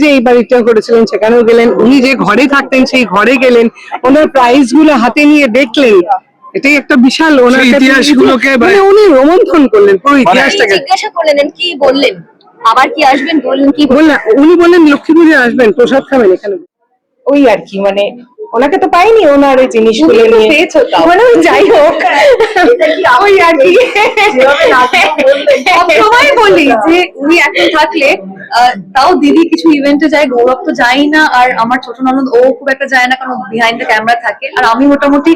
যে এই বাড়িটা করেছিলেন সেখানেও গেলেন, উনি যে ঘরে থাকতেন সেই ঘরে গেলেন, ওনার প্রাইজ গুলো হাতে নিয়ে দেখলেন। এটাই একটা বিশাল ওনার ইতিহাসগুলোকে মানে উনি রোমন্থন করলেন পুরো ইতিহাসটাকে। জিজ্ঞাসা করলেন কি বললেন, আবার কি আসবেন বললেন, কি বললেন উনি বললেন লক্ষ্মী পুজো আসবেন, প্রসাদ খাবেন এখানে। ওই আর কি, মানে ওনাকে তো পাইনি ওনার এই জিনিসগুলো নিয়ে পেয়েছো, মানে যাই হোক ওই আর কি। সবাই বলি যে উনি এখন থাকলে তাও দিদি কিছু ইভেন্টে যায়, গৌরব তো যাই না, আর আমার ছোট ননদ ও খুব একটা যায় না, কারণ বিহাইন্ড দ্য ক্যামেরা থাকে। আর আমি মোটামুটি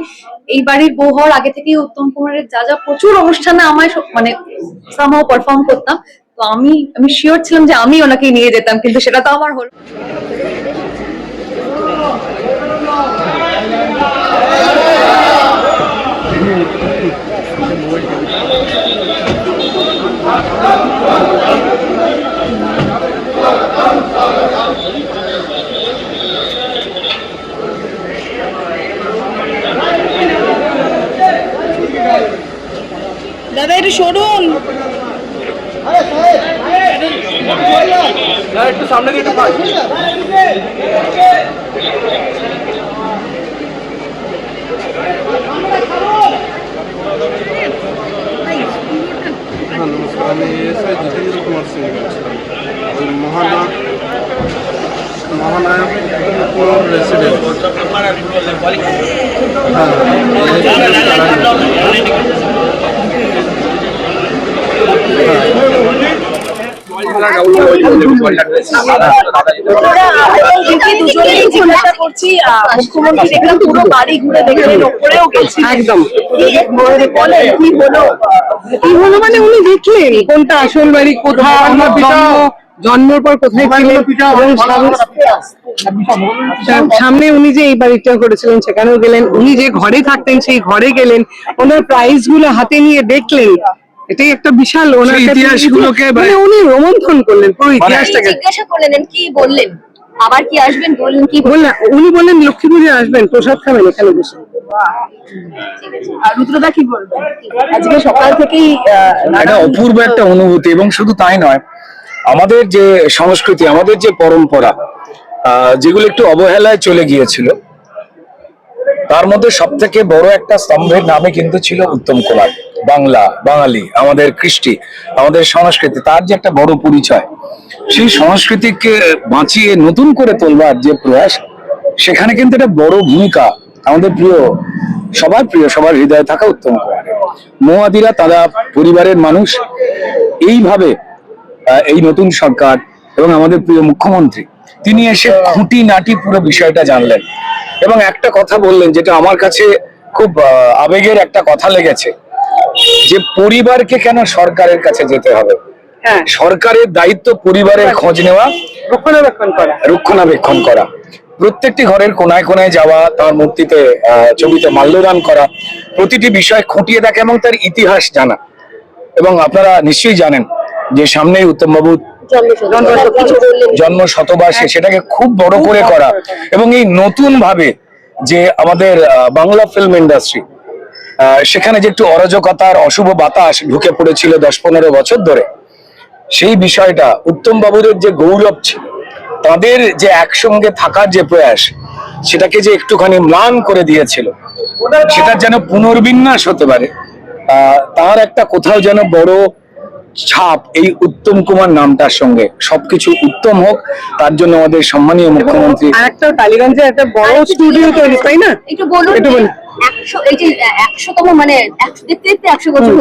এই বাড়ির বউ হওয়ার আগে থেকেই উত্তম কুমারের যা যা প্রচুর অনুষ্ঠানে আমায় মানে সামহাও পারফর্ম করতাম, তো আমি শিওর ছিলাম যে আমি ওনাকে নিয়ে যেতাম, কিন্তু সেটা তো আমার হলো। দাদা একটু সরুন, একটু সামনে দিয়ে আমি এসআই জিতেন্দ্র কুমার সিং বলছিলাম, মহানায়ক রেসিডেন্ট। মুখ্যমন্ত্রী দেখলাম পুরো বাড়ি ঘুরে দেখলেন, ওপরেও গেছি একদম কি হলো মানে উনি দেখলেন কোনটা আসল বাড়ি, কোথায় জন্মের পর কোথায় ছিলেন, সামনে উনি যে এই বাড়িটা করেছিলেন সেখানেও গেলেন, উনি যে ঘরে থাকতেন সেই ঘরে গেলেন, ওনার প্রাইজ গুলো হাতে নিয়ে দেখলেন। এটাই একটা বিশাল ওনার ইতিহাসগুলোকে মানে উনি রোমন্থন করলেন পুরো ইতিহাসটাকে। জিজ্ঞাসা করলেন কি বললেন, আবার কি আসবেন বললেন, কি বললেন উনি বললেন লক্ষ্মী পুজো আসবেন, প্রসাদ খাবেন এখানে বসে। আর রুদ্রদা কি বলবেন? আজকে সকাল থেকেই একটা অপূর্ব একটা অনুভূতি, এবং শুধু তাই নয়, আমাদের যে সংস্কৃতি, আমাদের যে পরম্পরা, যেগুলো একটু অবহেলায় চলে গিয়েছিল, তার মধ্যে সব থেকে বড় একটা স্তম্ভের নামে কিন্তু ছিল উত্তম কুমার। বাংলা, বাঙালি, আমাদের কৃষ্টি, আমাদের সংস্কৃতি, তার যে একটা বড় পরিচয়, সেই সংস্কৃতিকে বাঁচিয়ে নতুন করে তোলবার যে প্রয়াস, সেখানে কিন্তু একটা বড় ভূমিকা আমাদের সবার হৃদয়ে থাকা উত্তম কুমার। মৌয়াদিরা, তারা পরিবারের মানুষ, এইভাবে এই নতুন সরকার এবং আমাদের প্রিয় মুখ্যমন্ত্রী, তিনি এসে খুঁটিনাটি পুরো বিষয়টা জানলেন এবং একটা কথা বললেন, যেটা আমার কাছে খুব আবেগের একটা কথা লেগেছে, যে পরিবারকে কেন সরকারের কাছে যেতে হবে, সরকারের দায়িত্ব পরিবারের খোঁজ নেওয়া, রক্ষণাবেক্ষণ করা, প্রত্যেকটি ঘরের কোনায় কোনায় যাওয়া, তার মূর্তিতে ছবিতে মাল্যদান করা, প্রতিটি বিষয় খুঁটিয়ে দেখা এবং তার ইতিহাস জানা। এবং আপনারা নিশ্চয়ই জানেন যে সামনেই উত্তম বাবুর জন্ম শতবার্ষিকী, সেটাকে খুব বড় করে করা এবং এই নতুন ভাবে যে আমাদের বাংলা ফিল্ম ইন্ডাস্ট্রি, সেখানে যে একটু অরাজকতার অশুভ বাতাস ঢুকে পড়েছিল 10-15 বছর ধরে, সেই বিষয়টা উত্তম বাবুদের যে গৌরব ছিল, তাদের যে একসঙ্গে থাকার যে প্রয়াস, সেটাকে যে একটুখানি ম্লান করে দিয়েছিল, সেটার যেন পুনর্বিন্যাস হতে পারে, তার একটা কোথাও যেন বড় ছাপ এই উত্তম কুমার নামটার সঙ্গে। সবকিছু উত্তম হোক, তার জন্য আমাদের সম্মানীয় মুখ্যমন্ত্রী একটা টালিগঞ্জে একটা বড় স্টুডিও তৈরি, তাই না? একটু বলুন। 100তম মানে দেখতে দেখতে 100 বছর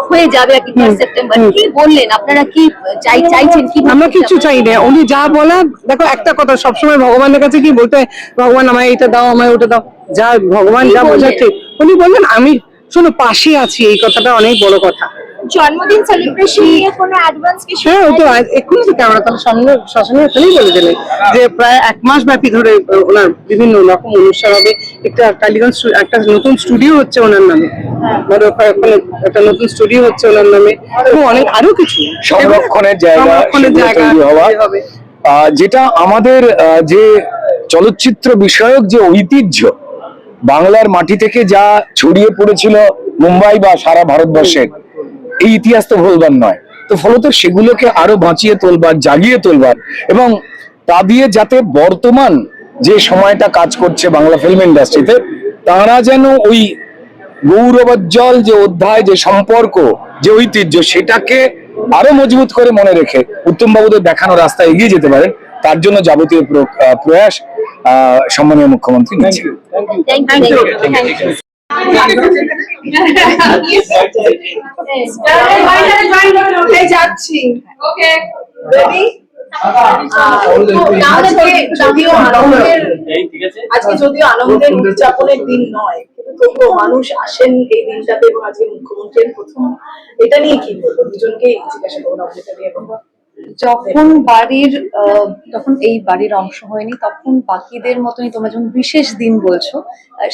হয়ে যাবে আর কি, সেপ্টেম্বর। কি বললেন আপনারা, কি চাইছেন? কি আমরা কিছু চাই না, উনি যা বলার, দেখো একটা কথা সবসময় ভগবানের কাছে কি বলতে হয়, ভগবান আমায় এটা দাও, আমায় ওটা দাও, যা ভগবান যা বোঝাচ্ছে উনি বললেন আমি শোনো পাশে আছি, এই কথাটা অনেক বড় কথা। জন্মদিন সেলিব্রেশন নিয়ে কোনো অ্যাডভান্স কিছু? হ্যাঁ, ও তো এক্ষুনি তো ক্যামেরা তার সামনে শ্মশানে এখানেই বলে দিলেন যে প্রায় 1 মাস ব্যাপী ধরে ওনার বিভিন্ন রকম অনুষ্ঠান হবে। একটা টালিগঞ্জ একটা নতুন স্টুডিও হচ্ছে ওনার নামে, একটা নতুন স্টুডিও হচ্ছে ওনার নামে, এবং অনেক আরো কিছু সংরক্ষণের জায়গা হবে, যেটা আমাদের যে চলচ্চিত্র বিষয়ক যে ঐতিহ্য, বাংলার মাটি থেকে যা ছড়িয়ে পড়েছিল মুম্বাই বা সারা ভারতবর্ষের, এই ইতিহাস তো ভুলবার নয়। তো ফলত সেগুলোকে আরো বাঁচিয়ে তোলবার, জাগিয়ে তোলবার এবং তা দিয়ে যাতে বর্তমান যে সময়টা কাজ করছে বাংলা ফিল্ম ইন্ডাস্ট্রিতে, তারা যেন ওই গৌরবোজ্জ্বল যে অধ্যায়, যে সম্পর্ক, যে ঐতিহ্য, সেটাকে আরো মজবুত করে মনে রেখে উত্তম বাবুদের দেখানো রাস্তায় এগিয়ে যেতে পারেন, তার জন্য যাবতীয় প্রয়াস সম্মানীয় মুখ্যমন্ত্রী নিচ্ছেন। যাচ্ছি আজকে যদিও আনন্দের উদযাপনের দিন নয়, কিন্তু তবুও মানুষ আসেন এই দিনটাতে এবং আজকে মুখ্যমন্ত্রীর প্রথম, এটা নিয়ে কি বলবো? দুজনকে জিজ্ঞাসা করবো এটা নিয়ে। যখন যখন এই বাড়ির অংশ হয়নি, তখন বাকিদের মতনই তোমরা যখন বিশেষ দিন বলছো,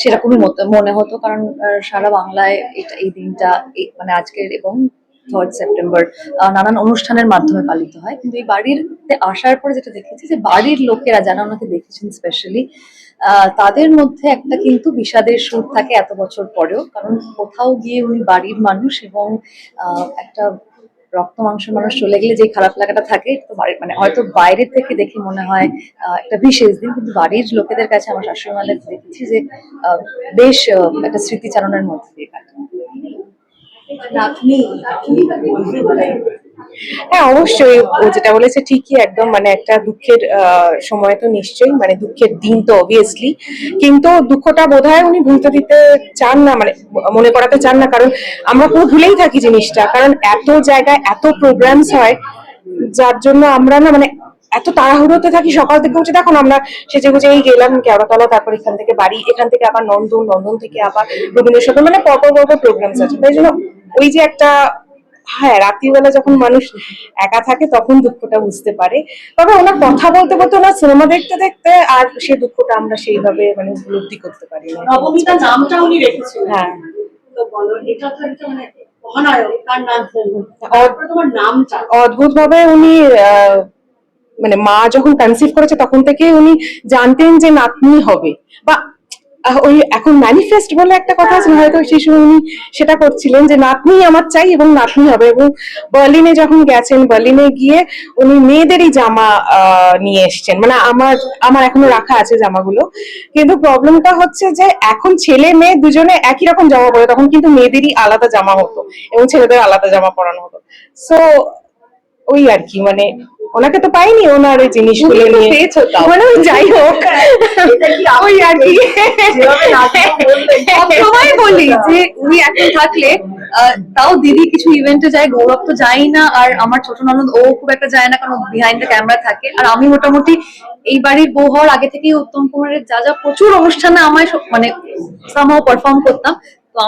সেরকমই মনে হতো। কারণ সারা বাংলায় এই দিনটা মানে আজকের এবং 3rd সেপ্টেম্বর নানান অনুষ্ঠানের মাধ্যমে পালিত হয়। কিন্তু এই বাড়িতে আসার পরে যেটা দেখেছি, যে বাড়ির লোকেরা যারা ওনাকে দেখেছেন স্পেশালি, তাদের মধ্যে একটা কিন্তু বিষাদের সুর থাকে এত বছর পরেও। কারণ কোথাও গিয়ে উনি বাড়ির মানুষ, এবং একটা রক্ত মাংসের মানুষ চলে গেলে যে খারাপ লাগাটা থাকে, তো মানে হয়তো বাইরে থেকে দেখে মনে হয় একটা বিশেষ দিন, কিন্তু বাড়ির লোকেদের কাছে আমার শাশুড়ি মাদের দেখেছি যে বেশ একটা স্মৃতিচারণের মধ্যে দিয়ে কাটে। হ্যাঁ, অবশ্যই ও যেটা বলেছে ঠিকই একদম, মানে একটা দুঃখের সময় তো নিশ্চয়ই, মানে দুঃখের দিন তো অবভিয়াসলি, কিন্তু দুঃখটা বোধহয় উনি ভুলতে দিতে চান না, মানে মনে করাতে চান না। কারণ আমরা পুরো ভুলেই থাকি জিনিসটা, কারণ এত জায়গায় এত প্রোগ্রামস হয়, যার জন্য আমরা না মানে এত তাড়াহুড়োতে থাকি। সকাল থেকে উঠে দেখুন আমরা সেজে গুজেই গেলাম কেওড়াতলা, তারপর এখান থেকে বাড়ি, এখান থেকে আবার নন্দন থেকে আবার রবীন্দ্র সদন, মানে পরপর প্রোগ্রামস আছে। তাই জন্য ওই যে একটা, হ্যাঁ, রাত্রিবেলা যখন মানুষ একা থাকে তখন দুঃখটা বুঝতে পারে। তবে ওনার কথা বলতে বলতে, ওনার সিনেমা দেখতে দেখতে আর সেই দুঃখটা আমরা সেইভাবে মানে উপলব্ধি করতে পারি না। নবমিতা নামটা উনি রেখেছিলেন। হ্যাঁ, তো বলো, এটা তো একটা মানে মহানায়ক, তার নাম তোমার নামটা অদ্ভুত ভাবে উনি মানে মা যখন কনসিভ করেছে তখন থেকে উনি জানতেন যে নাতনি হবে, বা ওই এখন ম্যানিফেস্ট বলে একটা কথা আছে, হয়তো সেই সময় উনি সেটা করছিলেন যে নাতনি আমার চাই এবং নাতনি হবে। এবং বার্লিনে যখন গেছেন, বার্লিনে গিয়ে উনি মেয়েদেরই জামা নিয়ে এসছেন, মানে আমার এখনো রাখা আছে জামাগুলো। কিন্তু প্রবলেমটা হচ্ছে যে এখন ছেলে মেয়ে দুজনে একই রকম জামা পরে, তখন কিন্তু মেয়েদেরই আলাদা জামা হতো এবং ছেলেদের আলাদা জামা পরানো হতো। সো ওই আর কি, মানে ওনাকে তো পাইনি ওনার ওই জিনিসগুলো নিয়ে, মানে যাই হোক ওই আর কি। সবাই বলি যে উনি এখন থাকলে, তাও দিদি কিছু ইভেন্টে যায়, গৌরব তো যাই না, আর আমার ছোট ননদ ও খুব একটা যায় না, কারণ বিহাইন্ড দ্য ক্যামেরা থাকে। আর আমি মোটামুটি এই বাড়ির বউ হওয়ার আগে থেকেই উত্তম কুমারের যা প্রচুর অনুষ্ঠানে আমায় মানে সামহাও পারফর্ম করতাম। তো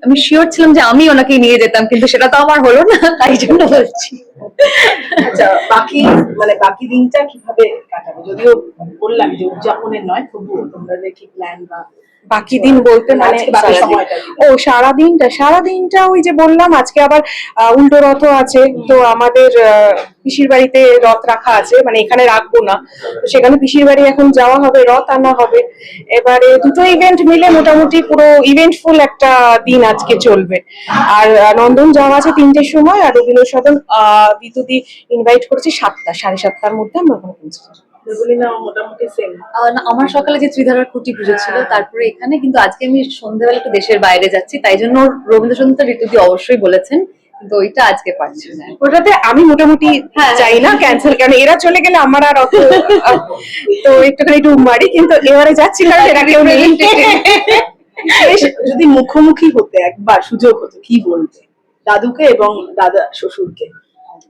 আমি শিওর ছিলাম যে আমি ওনাকে নিয়ে যেতাম, কিন্তু সেটা তো আমার হলো না, তাই জন্য বলছি। আচ্ছা, বাকি দিনটা কিভাবে কাটাবে? যদিও বললাম যে উদযাপনের নয়, তবুও তোমরা যে কি প্ল্যান বা বাকি দিন বলতে মানে সারাদিনটা ওই যে বললাম, আজকে আবার উল্টো রথ আছে, তো আমাদের পিসির বাড়িতে রথ রাখা আছে, মানে এখানে রাখবো না, তো সেখানে পিসির বাড়ি এখন যাওয়া হবে, রথ আনা হবে। এবারে দুটো ইভেন্ট মিলে মোটামুটি পুরো ইভেন্টফুল একটা দিন আজকে চলবে। আর নন্দন যাওয়া আছে 3টের সময়, আর রবীন্দ্র সদন বিদ্যুতি ইনভাইট করেছি 7:30-7:30 মধ্যে আমরা ওখানে পৌঁছে যাবো। মোটামুটি সেম। আমার সকালে যে ত্রিধারার খুঁটি পুজো ছিল, তারপরে এখানে, কিন্তু আজকে আমি সন্ধ্যাবেলা একটু দেশের বাইরে যাচ্ছি, তাই জন্য রবীন্দ্র সদন তো ঋতুদি অবশ্যই বলেছেন, কিন্তু ওইটা আজকে পারছি না। ওটাতে আমি মোটামুটি চাই না ক্যান্সেল, কারণ এরা চলে গেলে আমার আর অত তো একটুখানি একটু মারি, কিন্তু এবারে যাচ্ছি কারণ এরা কেউ নেই। যদি মুখোমুখি হতে একবার সুযোগ হতো, কি বলতে দাদুকে এবং দাদা শ্বশুরকে?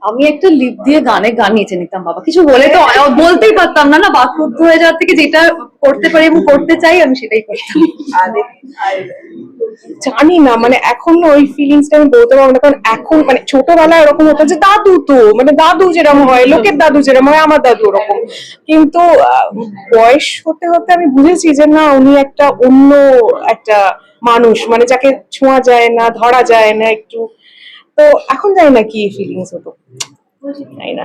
আমি একটা লিপ দিয়ে গান নিচে নিতাম বাবা, কিছু বলে তো বলতেই পারতাম না, বাকরুদ্ধ হয়ে যাওয়ার থেকে যেটা করতে পারি এবং করতে চাই আমি সেটাই করতাম। জানি না, মানে এখন ওই ফিলিংসটা আমি বলতে পারবো না, কারণ এখন মানে ছোটবেলায় এরকম হতো যে দাদু, তো মানে দাদু যেরকম হয়, লোকের দাদু যেরকম হয়, আমার দাদু ওরকম। কিন্তু বয়স হতে হতে আমি বুঝেছি যে না, উনি একটা অন্য একটা মানুষ, মানে যাকে ছোঁয়া যায় না, ধরা যায় না একটু। তো এখন জানি না কি ফিলিংস হতো, তাই না।